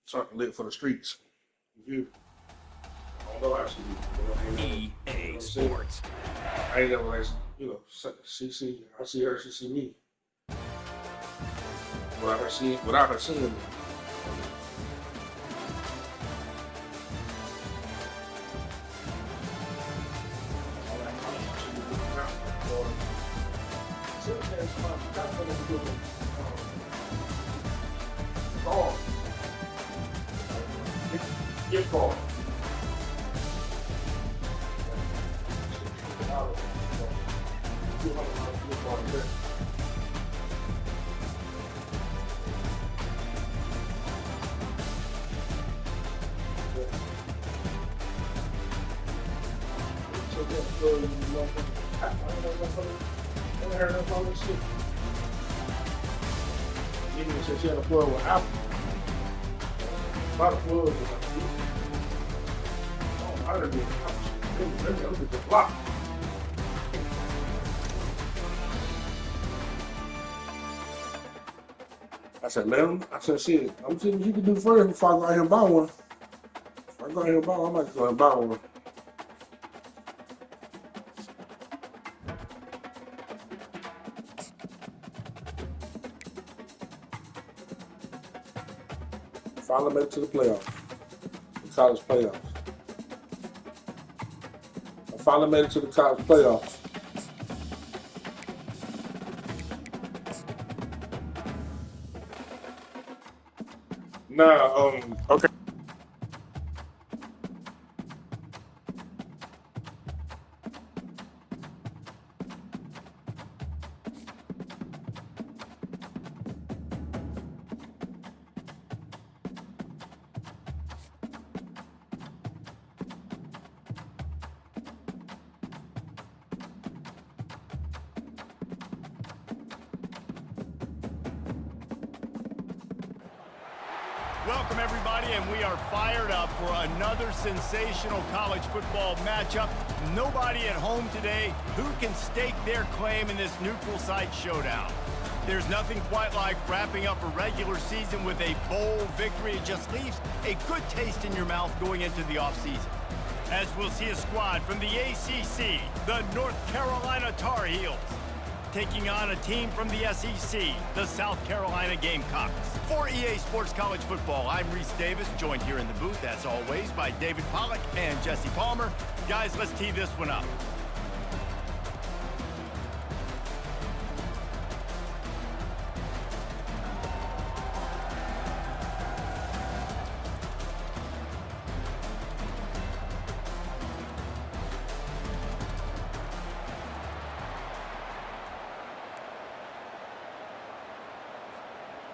something lit for the streets. You I don't know how she EA Sports. I ain't never like, she see, I see her, she see me. Without her seeing me. Gift card. Even since she had a plug with Apple. A lot of plugs. I didn't do it. Just block. I said, let him. I said, shit, I'm seeing what you can do first before I go out here and buy one. If I go out here and buy one, I might go and buy one. Finally made it to the playoffs, the college playoffs. I finally made it to the college playoffs. Now, okay. Welcome, everybody, and we are fired up for another sensational college football matchup. Nobody at home today who can stake their claim in this neutral site showdown. There's nothing quite like wrapping up a regular season with a bowl victory. It just leaves a good taste in your mouth going into the offseason. As we'll see a squad from the ACC, the North Carolina Tar Heels, taking on a team from the SEC, the South Carolina Gamecocks. For EA Sports College Football, I'm Reese Davis, joined here in the booth, as always, by David Pollack and Jesse Palmer. Guys, let's tee this one up.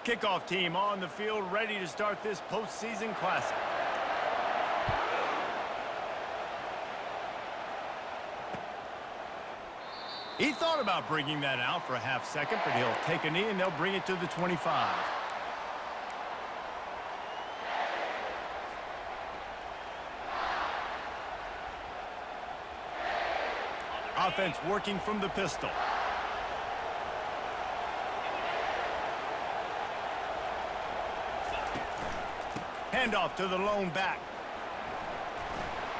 Kickoff team on the field, ready to start this postseason classic. He thought about bringing that out for a half second, but he'll take a knee and they'll bring it to the 25. Offense working from the pistol. Handoff to the lone back.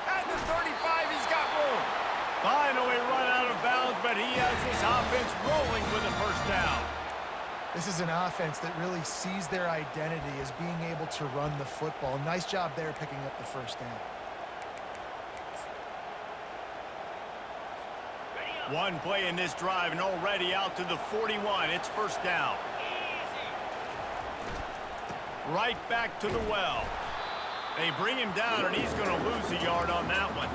At the 35, he's got room. Finally run out of bounds, but he has this offense rolling with a first down. This is an offense that really sees their identity as being able to run the football. Nice job there picking up the first down. One play in this drive and already out to the 41. It's first down. Right back to the well. They bring him down, and he's going to lose a yard on that one.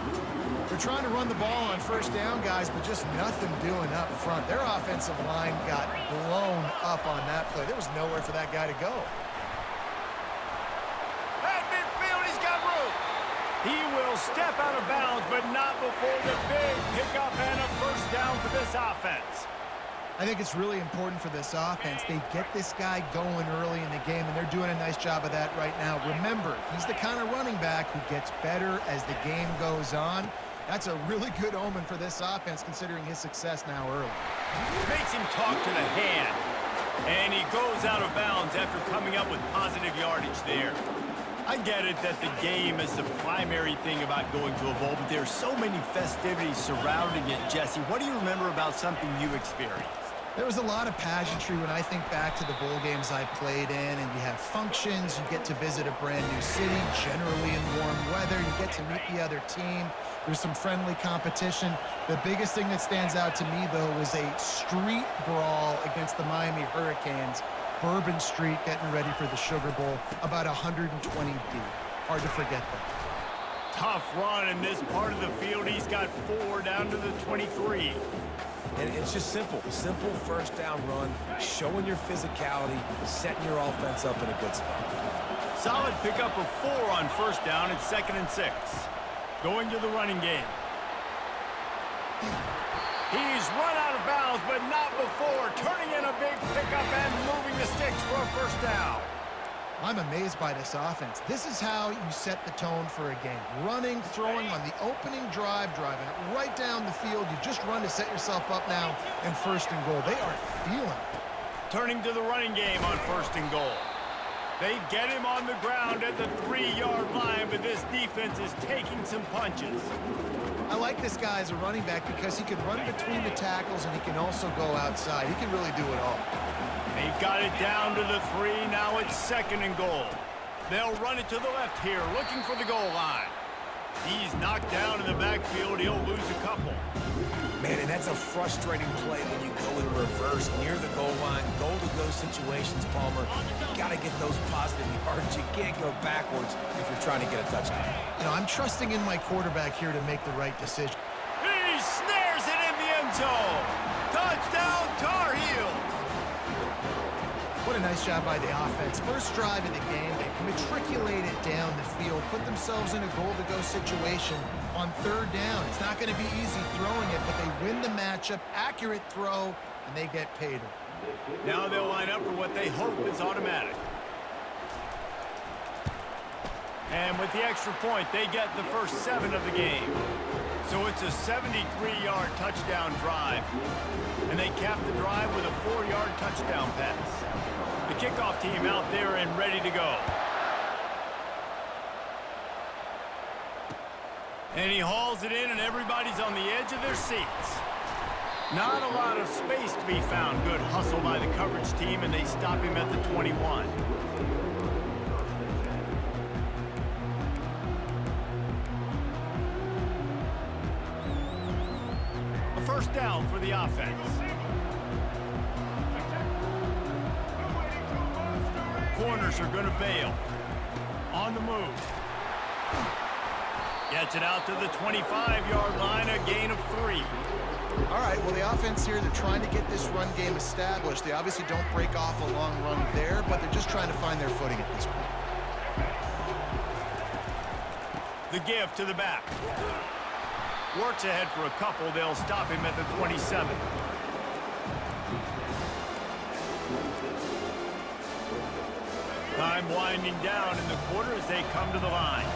They're trying to run the ball on first down, guys, but just nothing doing up front. Their offensive line got blown up on that play. There was nowhere for that guy to go. At midfield, he's got room. He will step out of bounds, but not before the big pickup and a first down for this offense. I think it's really important for this offense. They get this guy going early in the game, and they're doing a nice job of that right now. Remember, he's the kind of running back who gets better as the game goes on. That's a really good omen for this offense, considering his success now early. Makes him talk to the hand, and he goes out of bounds after coming up with positive yardage there. I get it that the game is the primary thing about going to a bowl, but there's so many festivities surrounding it, Jesse. What do you remember about something you experienced? There was a lot of pageantry when I think back to the bowl games I played in, and you have functions, you get to visit a brand new city, generally in warm weather, you get to meet the other team, there's some friendly competition. The biggest thing that stands out to me, though, was a street brawl against the Miami Hurricanes, Bourbon Street getting ready for the Sugar Bowl, about 120 deep. Hard to forget that. Tough run in this part of the field. He's got 4 down to the 23. And it's just simple first down run, showing your physicality, setting your offense up in a good spot. Solid pickup of 4 on first down. It's 2nd and 6. Going to the running game. He's run out of bounds, but not before. Turning in a big pickup and moving the sticks for a first down. I'm amazed by this offense. This is how you set the tone for a game. Running, throwing on the opening drive, driving it right down the field. You just run to set yourself up now in 1st and goal. They are feeling it. Turning to the running game on 1st and goal. They get him on the ground at the 3-yard line, but this defense is taking some punches. I like this guy as a running back because he can run between the tackles and he can also go outside. He can really do it all. They've got it down to the 3. Now it's 2nd and goal. They'll run it to the left here, looking for the goal line. He's knocked down in the backfield. He'll lose a couple. Man, and that's a frustrating play when you go in reverse near the goal line. Goal-to-go situations, Palmer. You got to get those positive yards. You can't go backwards if you're trying to get a touchdown. You know, I'm trusting in my quarterback here to make the right decision. He snares it in the end zone. Touchdown, Tar Heels. What a nice job by the offense. First drive of the game, they matriculated down the field, put themselves in a goal-to-go situation on 3rd down. It's not going to be easy throwing it, but they win the matchup, accurate throw, and they get paid. Now they'll line up for what they hope is automatic. And with the extra point, they get the first 7 of the game. So it's a 73-yard touchdown drive. And they cap the drive with a 4-yard touchdown pass. The kickoff team out there and ready to go. And he hauls it in, and everybody's on the edge of their seats. Not a lot of space to be found. Good hustle by the coverage team, and they stop him at the 21. A first down for the offense. Corners are going to bail. On the move. Gets it out to the 25-yard line, a gain of 3. All right, well, the offense here, they're trying to get this run game established. They obviously don't break off a long run there, but they're just trying to find their footing at this point. The give to the back. Works ahead for a couple. They'll stop him at the 27. Time winding down in the quarter as they come to the line.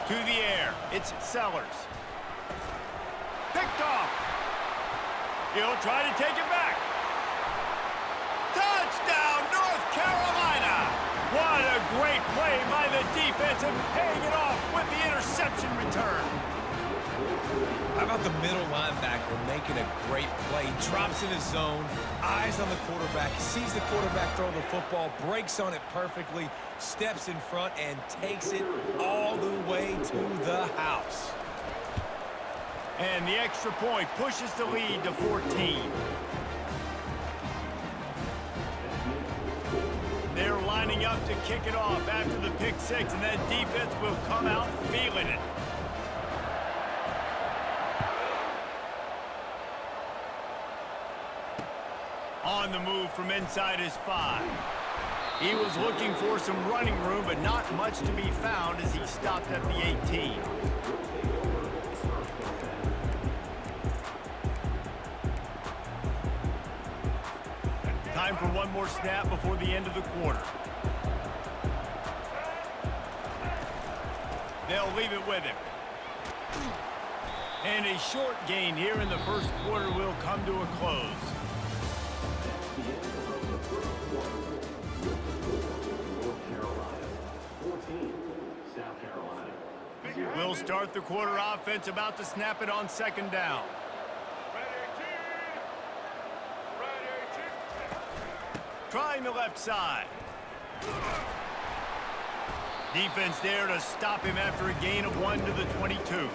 To the air, it's Sellers. Picked off. He'll try to take it back. Touchdown, North Carolina! What a great play by the defense and paying it off with the interception return. How about the middle linebacker making a great play? Drops in his zone, eyes on the quarterback, sees the quarterback throw the football, breaks on it perfectly, steps in front, and takes it all the way to the house. And the extra point pushes the lead to 14. They're lining up to kick it off after the pick 6, and that defense will come out feeling it. On the move from inside his 5. He was looking for some running room, but not much to be found as he stopped at the 18. Time for one more snap before the end of the quarter. They'll leave it with him. And a short gain here in the first quarter will come to a close. He'll start the quarter offense, about to snap it on second down. Trying the left side. Defense there to stop him after a gain of 1 to the 22.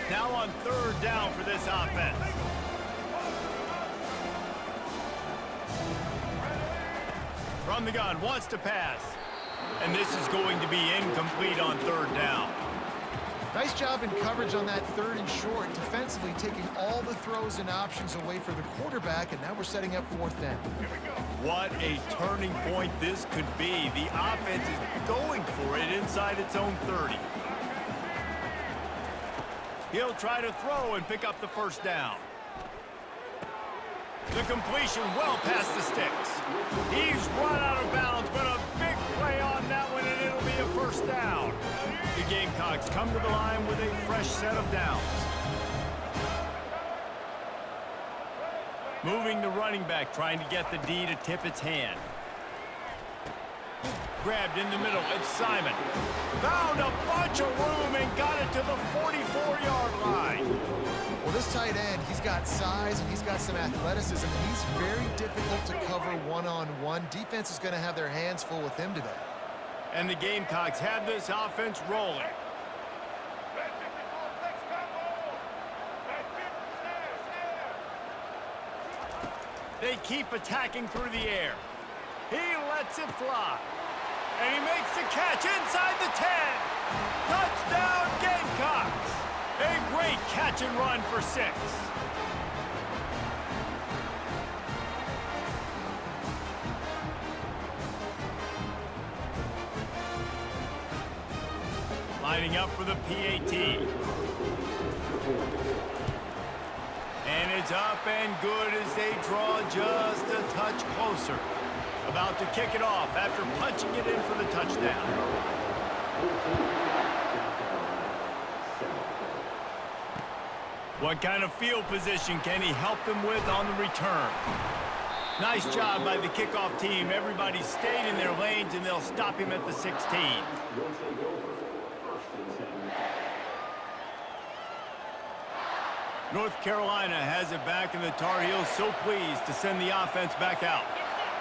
Now on third down for this offense. From the gun, wants to pass. And this is going to be incomplete on third down. Nice job in coverage on that third and short, defensively taking all the throws and options away for the quarterback, and now we're setting up fourth down. What a turning point this could be. The offense is going for it inside its own 30. He'll try to throw and pick up the first down. The completion well past the sticks. He's run out of bounds, but a big play on that one, and it'll be a first down. The Gamecocks come to the line with a fresh set of downs. Moving the running back, trying to get the D to tip its hand. Grabbed in the middle, it's Simon. Found a bunch of room and got it to the 44-yard line. Well, this tight end, he's got size and he's got some athleticism. He's very difficult to cover one-on-one. Defense is going to have their hands full with him today. And the Gamecocks have this offense rolling. They keep attacking through the air. He lets it fly. And he makes the catch inside the 10. Touchdown, Gamecocks. A great catch and run for 6. Lining up for the PAT. And it's up and good as they draw just a touch closer. About to kick it off after punching it in for the touchdown. What kind of field position can he help them with on the return? Nice job by the kickoff team. Everybody stayed in their lanes, and they'll stop him at the 16. North Carolina has it back, and the Tar Heels so pleased to send the offense back out.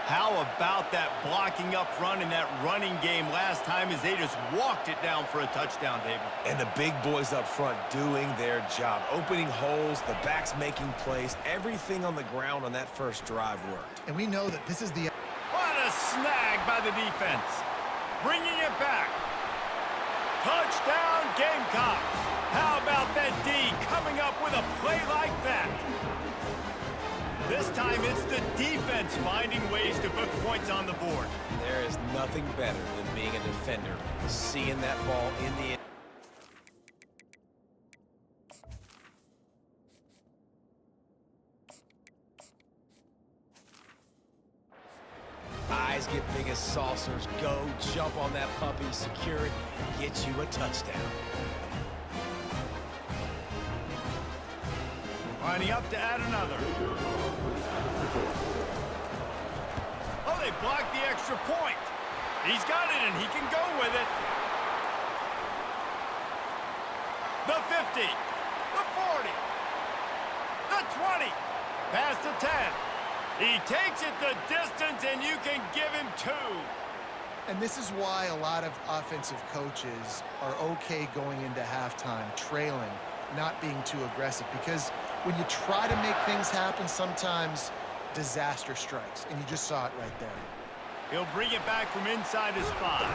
How about that blocking up front in that running game last time as they just walked it down for a touchdown, David? And the big boys up front doing their job. Opening holes, the backs making plays. Everything on the ground on that first drive worked. And we know that this is the... What a snag by the defense. Bringing it back. Touchdown, Gamecocks. How about that D coming up with a play like that? This time it's the defense finding ways to put points on the board. There is nothing better than being a defender, seeing that ball in the end. Eyes get big as saucers. Go, jump on that puppy, secure it, get you a touchdown. Lining up to add another. Oh, they blocked the extra point. He's got it, and he can go with it. The 50, the 40, the 20, past the 10. He takes it the distance, and you can give him 2. And this is why a lot of offensive coaches are okay going into halftime, trailing, not being too aggressive, because when you try to make things happen, sometimes disaster strikes, and you just saw it right there. He'll bring it back from inside his 5.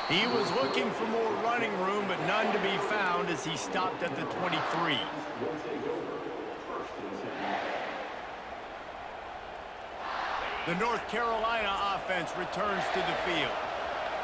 He was looking for more running room, but none to be found as he stopped at the 23. The North Carolina offense returns to the field.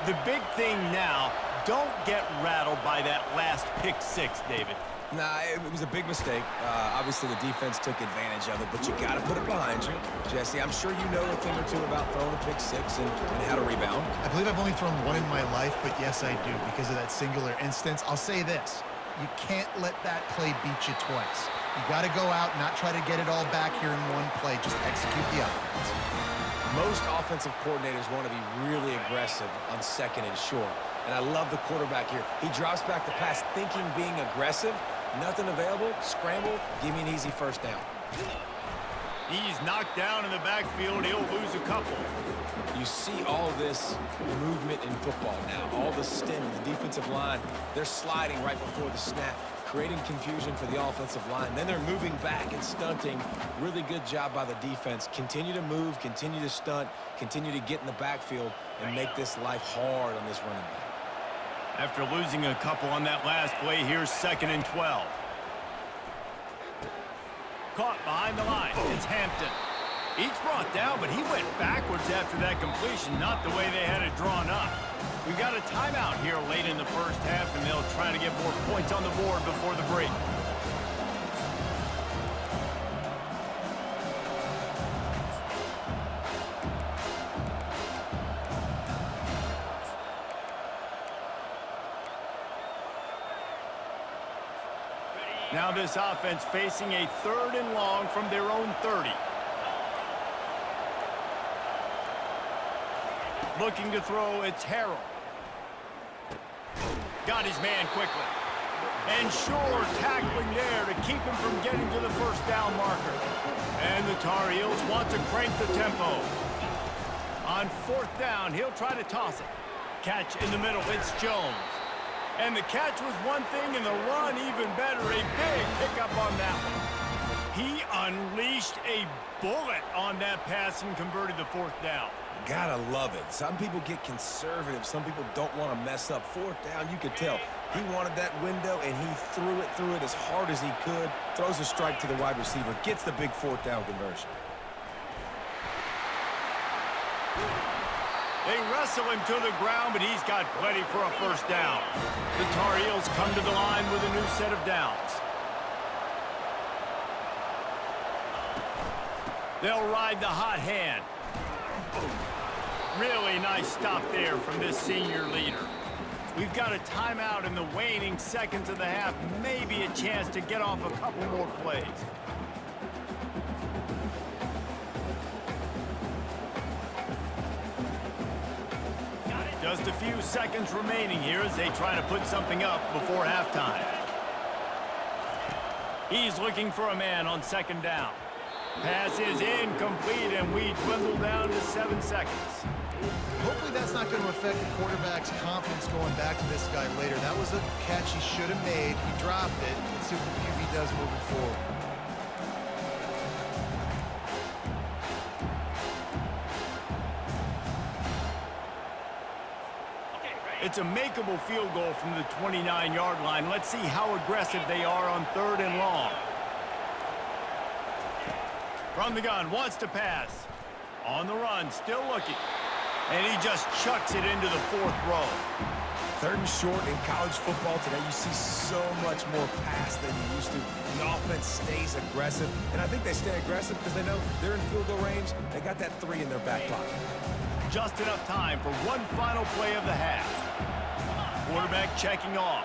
The big thing now, don't get rattled by that last pick 6, David. Nah, it was a big mistake. Obviously, the defense took advantage of it, but you got to put it behind you. Jesse, I'm sure you know a thing or two about throwing a pick 6 and how to rebound. I believe I've only thrown one in my life, but yes, I do, because of that singular instance. I'll say this. You can't let that play beat you twice. You got to go out and not try to get it all back here in one play. Just execute the offense. Most offensive coordinators want to be really aggressive on 2nd and short. And I love the quarterback here. He drops back the pass thinking being aggressive. Nothing available, scramble, give me an easy first down. He's knocked down in the backfield. He'll lose a couple. You see all this movement in football now. All the stem, the defensive line, they're sliding right before the snap, creating confusion for the offensive line. Then they're moving back and stunting. Really good job by the defense. Continue to move, continue to stunt, continue to get in the backfield, and make this life hard on this running back. After losing a couple on that last play, here's 2nd and 12. Caught behind the line. It's Hampton. He's brought down, but he went backwards after that completion, not the way they had it drawn up. We've got a timeout here late in the first half, and they'll try to get more points on the board before the break. Now this offense facing a 3rd and long from their own 30. Looking to throw, it's Harrell. Got his man quickly. And Shore tackling there to keep him from getting to the first down marker. And the Tar Heels want to crank the tempo. On 4th down, he'll try to toss it. Catch in the middle, it's Jones. And the catch was one thing, and the run even better. A big pickup on that one. He unleashed a bullet on that pass and converted the 4th down. Gotta love it. Some people get conservative. Some people don't want to mess up. 4th down, you could tell. He wanted that window, and he threw it as hard as he could. Throws a strike to the wide receiver. Gets the big 4th down conversion. They wrestle him to the ground, but he's got plenty for a first down. The Tar Heels come to the line with a new set of downs. They'll ride the hot hand. Really nice stop there from this senior leader. We've got a timeout in the waning seconds of the half. Maybe a chance to get off a couple more plays. Just a few seconds remaining here as they try to put something up before halftime. He's looking for a man on 2nd down. Pass is incomplete, and we dwindle down to 7 seconds. Hopefully that's not going to affect the quarterback's confidence going back to this guy later. That was a catch he should have made. He dropped it. Let's see what the QB does moving forward. It's a makeable field goal from the 29-yard line. Let's see how aggressive they are on 3rd and long. From the gun, wants to pass. On the run, still looking. And he just chucks it into the 4th row. 3rd and short in college football today, you see so much more pass than you used to. The offense stays aggressive, and I think they stay aggressive because they know they're in field goal range. They got that 3 in their back pocket. Just enough time for one final play of the half. Quarterback checking off.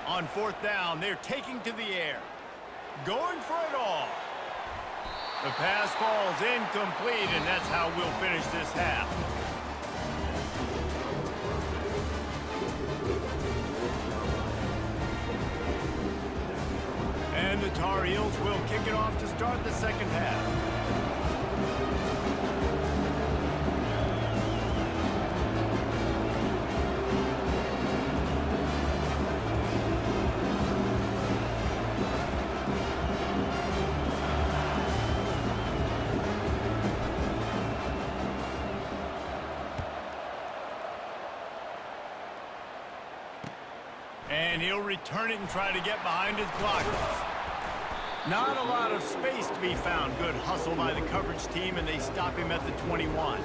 On 4th down, they're taking to the air. Going for it all. The pass falls incomplete, and that's how we'll finish this half. And the Tar Heels will kick it off to start the 2nd half. And he'll return it and try to get behind his blockers. Not a lot of space to be found. Good hustle by the coverage team, and they stop him at the 21.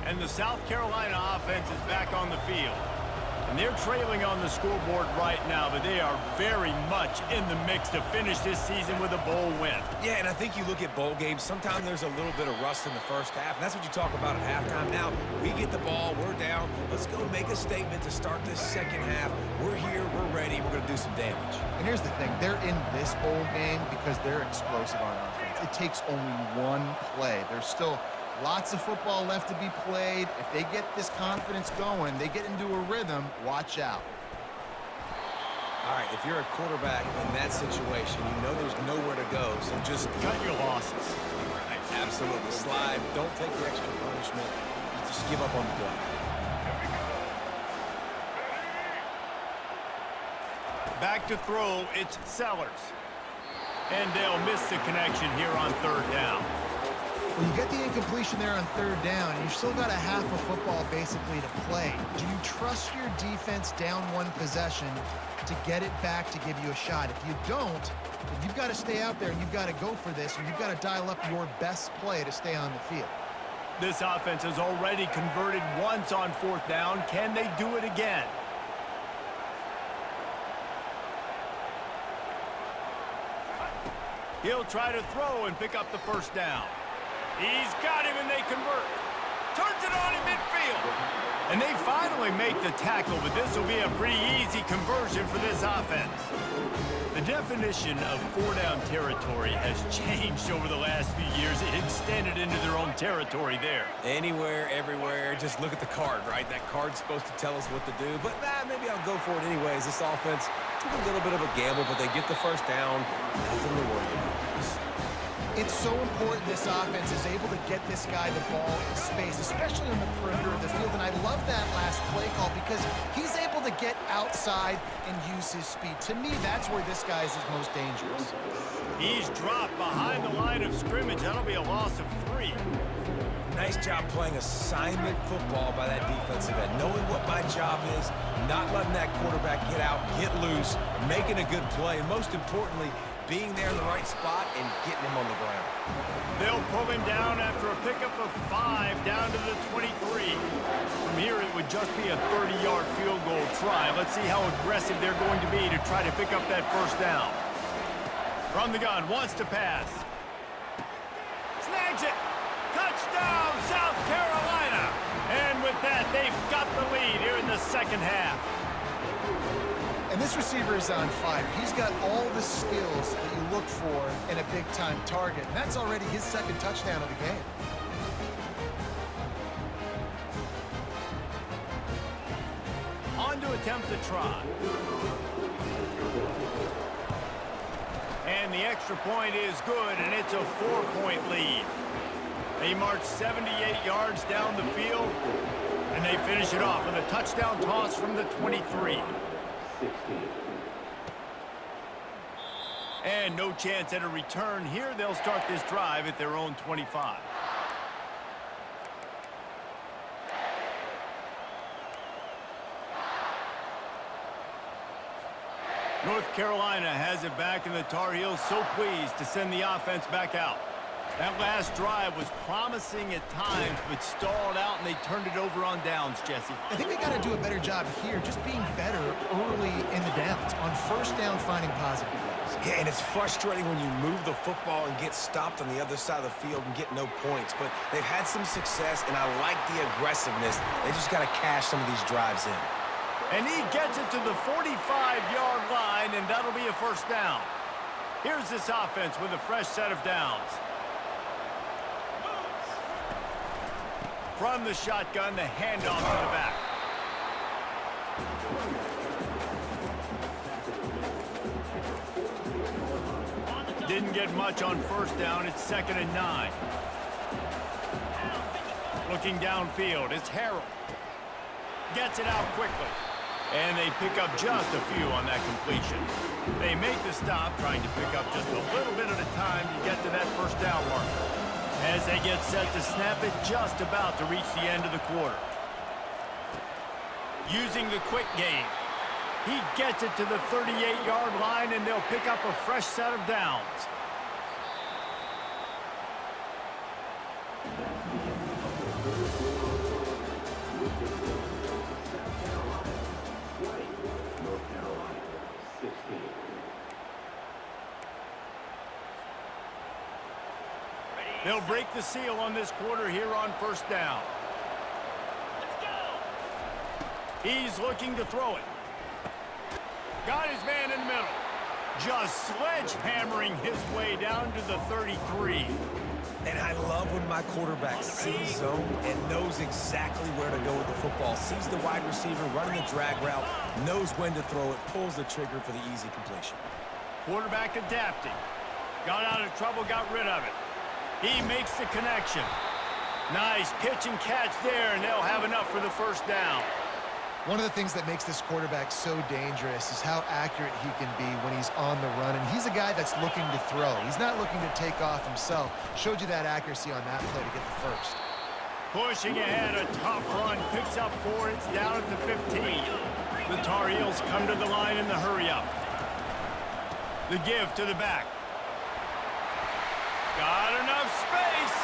And the South Carolina offense is back on the field. And they're trailing on the scoreboard right now, but they are very much in the mix to finish this season with a bowl win. Yeah, and I think you look at bowl games, sometimes there's a little bit of rust in the first half, and that's what you talk about at halftime. Now, we get the ball, we're down. Let's go make a statement to start this second half. We're here, we're ready, we're going to do some damage. And here's the thing, they're in this bowl game because they're explosive on offense. It takes only one play. There's still lots of football left to be played. If they get this confidence going, they get into a rhythm, watch out. All right, if you're a quarterback in that situation, you know there's nowhere to go, so just Cut your losses. right, absolutely slide. Don't take the extra punishment. Just give up on the play. Back to throw, it's Sellers. And they'll miss the connection here on third down. Well, you get the incompletion there on third down, and you've still got a half of football basically to play. Do you trust your defense down one possession to get it back to give you a shot? If you don't, then you've got to stay out there and you've got to go for this, and you've got to dial up your best play to stay on the field. This offense has already converted once on fourth down. Can they do it again? He'll try to throw and pick up the first down. He's got him, and they convert. Turns it on in midfield. And they finally make the tackle, but this will be a pretty easy conversion for this offense. The definition of four-down territory has changed over the last few years. It extended into their own territory there. Anywhere, everywhere, just look at the card, right? That card's supposed to tell us what to do, but maybe I'll go for it anyways. This offense took a little bit of a gamble, but they get the first down. Nothing to worry about. It's so important this offense is able to get this guy the ball in space, especially on the perimeter of the field. And I love that last play call because he's able to get outside and use his speed. To me, that's where this guy is his most dangerous. He's dropped behind the line of scrimmage. That'll be a loss of 3. Nice job playing assignment football by that defensive end. Knowing what my job is, not letting that quarterback get out, get loose, making a good play, and most importantly, being there in the right spot and getting him on the ground. They'll pull him down after a pickup of 5 down to the 23. From here, it would just be a 30-yard field goal try. Let's see how aggressive they're going to be to try to pick up that first down. From the gun, wants to pass. Snags it. Touchdown, South Carolina. And with that, they've got the lead here in the second half. And this receiver is on fire. He's got all the skills that you look for in a big-time target. And that's already his second touchdown of the game. On to attempt the try. And the extra point is good, and it's a 4-point lead. They march 78 yards down the field, and they finish it off with a touchdown toss from the 23. And no chance at a return here. They'll start this drive at their own 25. North Carolina has it back, and the Tar Heels so pleased to send the offense back out. That last drive was promising at times, but stalled out, and they turned it over on downs, Jesse. I think they got to do a better job here, just being better early in the downs. On first down, finding positive plays. Yeah, and it's frustrating when you move the football and get stopped on the other side of the field and get no points. But they've had some success, and I like the aggressiveness. They just got to cash some of these drives in. And he gets it to the 45-yard line, and that'll be a first down. Here's this offense with a fresh set of downs. From the shotgun, the handoff to the back. Didn't get much on first down. It's 2nd and 9. Looking downfield, it's Harrell. Gets it out quickly. And they pick up just a few on that completion. They make the stop, trying to pick up just a little bit at a time to get to that first down marker. As they get set to snap it, just about to reach the end of the quarter. Using the quick game. He gets it to the 38-yard line, and they'll pick up a fresh set of downs. They'll break the seal on this quarter here on first down. He's looking to throw it. Got his man in the middle. Just sledgehammering his way down to the 33. And I love when my quarterback sees zone and knows exactly where to go with the football. Sees the wide receiver running the drag route, knows when to throw it, pulls the trigger for the easy completion. Quarterback adapting. Got out of trouble, got rid of it. He makes the connection. Nice pitch and catch there, and they'll have enough for the first down. One of the things that makes this quarterback so dangerous is how accurate he can be when he's on the run. And he's a guy that's looking to throw. He's not looking to take off himself. Showed you that accuracy on that play to get the first. Pushing ahead, a tough run. Picks up 4. It's down at the 15. The Tar Heels come to the line in the hurry-up. The give to the back. Got enough space.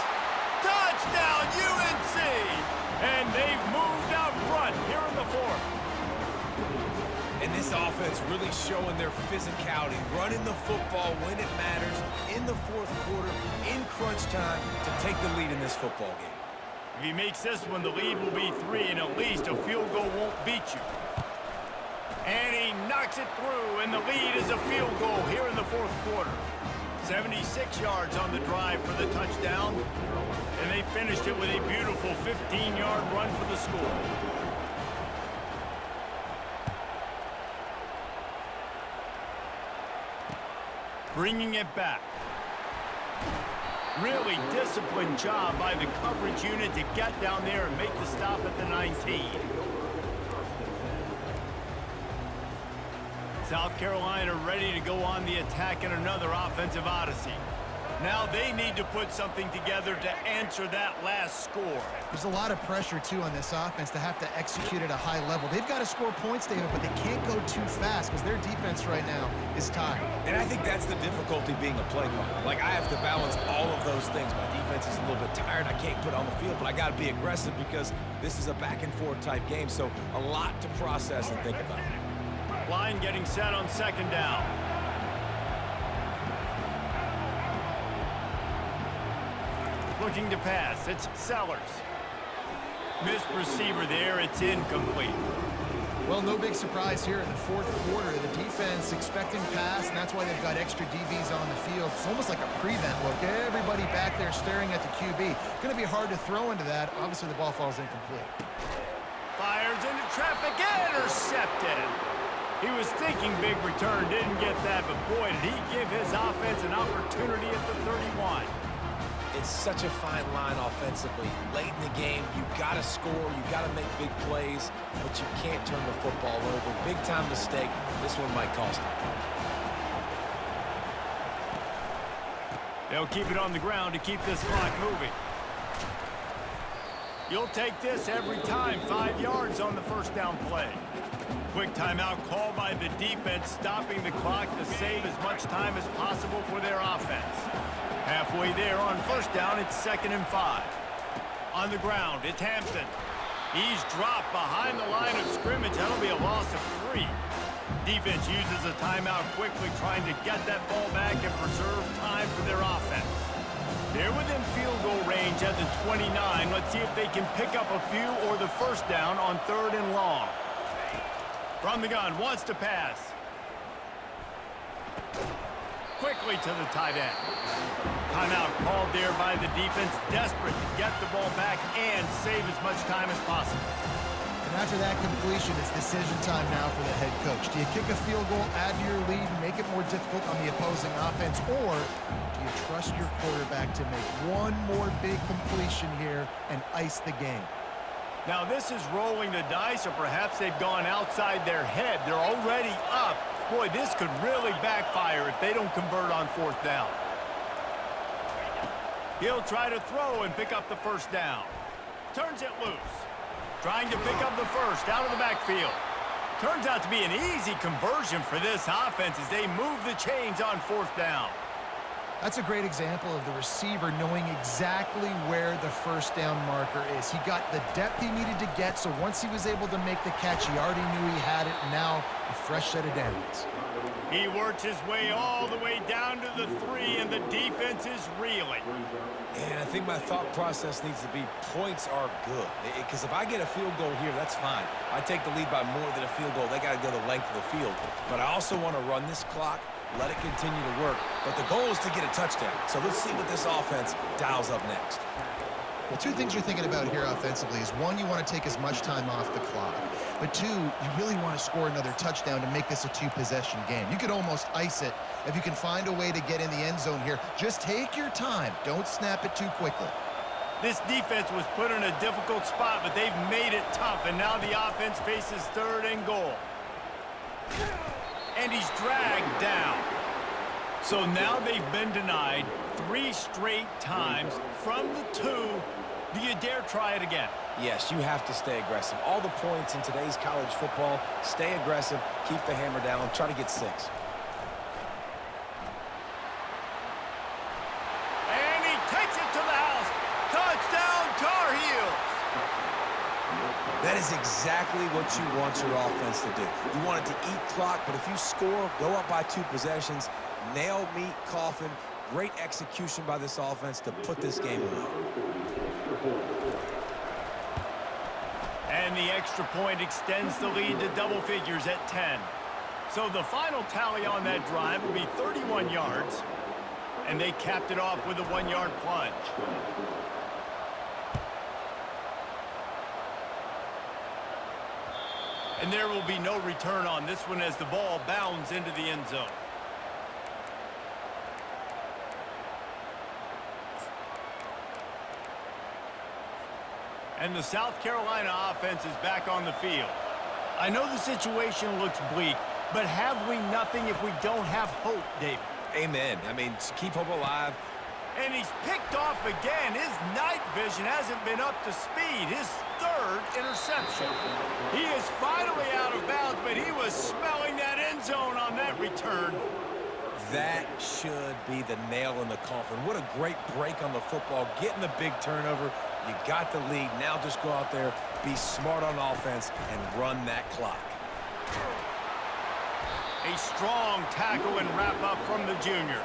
Touchdown, UNC! And they've moved out front here in the 4th. And this offense really showing their physicality, running the football when it matters, in the 4th quarter, in crunch time, to take the lead in this football game. If he makes this one, the lead will be 3, and at least a field goal won't beat you. And he knocks it through, and the lead is a field goal here in the 4th quarter. 76 yards on the drive for the touchdown, and they finished it with a beautiful 15-yard run for the score. Bringing it back. Really disciplined job by the coverage unit to get down there and make the stop at the 19. South Carolina ready to go on the attack in another offensive odyssey. Now they need to put something together to answer that last score. There's a lot of pressure, too, on this offense to have to execute at a high level. They've got to score points, David, but they can't go too fast because their defense right now is tired. And I think that's the difficulty being a play caller. Like, I have to balance all of those things. My defense is a little bit tired. I can't put on the field, but I got to be aggressive because this is a back-and-forth type game, so a lot to process and think about. Line getting set on second down. Looking to pass. It's Sellers. Missed receiver there. It's incomplete. Well, no big surprise here in the 4th quarter. The defense expecting pass, and that's why they've got extra DBs on the field. It's almost like a prevent look. Everybody back there staring at the QB. Going to be hard to throw into that. Obviously, the ball falls incomplete. Fires into traffic. Intercepted. He was thinking big return, didn't get that, but boy, did he give his offense an opportunity at the 31. It's such a fine line offensively. Late in the game, you got to score, you got to make big plays, but you can't turn the football over. Big-time mistake. This one might cost them. They'll keep it on the ground to keep this clock moving. You'll take this every time. 5 yards on the first down play. Quick timeout called by the defense, stopping the clock to save as much time as possible for their offense. Halfway there on first down, it's 2nd and 5. On the ground, it's Hampton. He's dropped behind the line of scrimmage. That'll be a loss of 3. Defense uses a timeout quickly, trying to get that ball back and preserve time for their offense. They're within field goal range at the 29. Let's see if they can pick up a few or the first down on 3rd and long. From the gun, wants to pass. Quickly to the tight end. Timeout called there by the defense, desperate to get the ball back and save as much time as possible. And after that completion, it's decision time now for the head coach. Do you kick a field goal, add to your lead, and make it more difficult on the opposing offense, or do you trust your quarterback to make one more big completion here and ice the game? Now this is rolling the dice, or perhaps they've gone outside their head. They're already up. Boy, this could really backfire if they don't convert on 4th down. He'll try to throw and pick up the first down. Turns it loose. Trying to pick up the first out of the backfield. Turns out to be an easy conversion for this offense as they move the chains on 4th down. That's a great example of the receiver knowing exactly where the first down marker is. He got the depth he needed to get, so once he was able to make the catch, he already knew he had it, and now a fresh set of downs. He worked his way all the way down to the 3, and the defense is reeling. And I think my thought process needs to be points are good. Because if I get a field goal here, that's fine. I take the lead by more than a field goal. They got to go the length of the field. But I also want to run this clock, let it continue to work. But the goal is to get a touchdown. So let's see what this offense dials up next. Well, two things you're thinking about here offensively is, one, you want to take as much time off the clock. But two, you really want to score another touchdown to make this a two-possession game. You could almost ice it if you can find a way to get in the end zone here. Just take your time. Don't snap it too quickly. This defense was put in a difficult spot, but they've made it tough, and now the offense faces 3rd and goal. And he's dragged down. So now they've been denied 3 straight times from the 2. Do you dare try it again? Yes, you have to stay aggressive. All the points in today's college football, stay aggressive, keep the hammer down, try to get 6. And he takes it to the house. Touchdown, Tar Heels. That is exactly what you want your offense to do. You want it to eat clock, but if you score, go up by 2 possessions, nail, meet, coffin. Great execution by this offense to put this game away. And the extra point extends the lead to double figures at 10. So the final tally on that drive will be 31 yards. And they capped it off with a 1-yard plunge. And there will be no return on this one as the ball bounds into the end zone. And the South Carolina offense is back on the field. I know the situation looks bleak, but have we nothing if we don't have hope, David? Amen. I mean, keep hope alive. And he's picked off again. His night vision hasn't been up to speed. His 3rd interception. He is finally out of bounds, but he was smelling that end zone on that return. That should be the nail in the coffin. What a great break on the football. Getting the big turnover. You got the lead. Now just go out there, be smart on offense, and run that clock. A strong tackle and wrap up from the junior.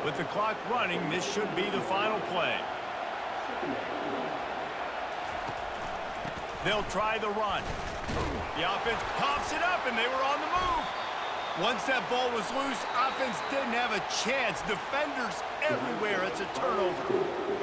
With the clock running, this should be the final play. They'll try the run. The offense pops it up, and they were on the move. Once that ball was loose, offense didn't have a chance. Defenders everywhere. It's a turnover.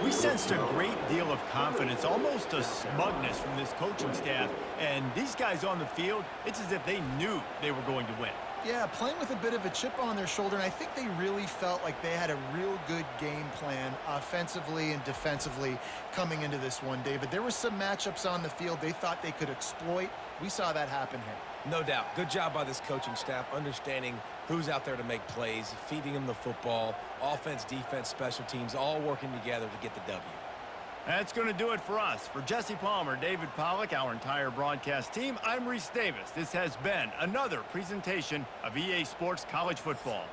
We sensed a great deal of confidence, almost a smugness from this coaching staff. And these guys on the field, it's as if they knew they were going to win. Yeah, playing with a bit of a chip on their shoulder, and I think they really felt like they had a real good game plan offensively and defensively coming into this one, David. There were some matchups on the field they thought they could exploit. We saw that happen here. No doubt. Good job by this coaching staff, understanding who's out there to make plays, feeding them the football, offense, defense, special teams, all working together to get the W. That's going to do it for us. For Jesse Palmer, David Pollack, our entire broadcast team, I'm Reese Davis. This has been another presentation of EA Sports College Football.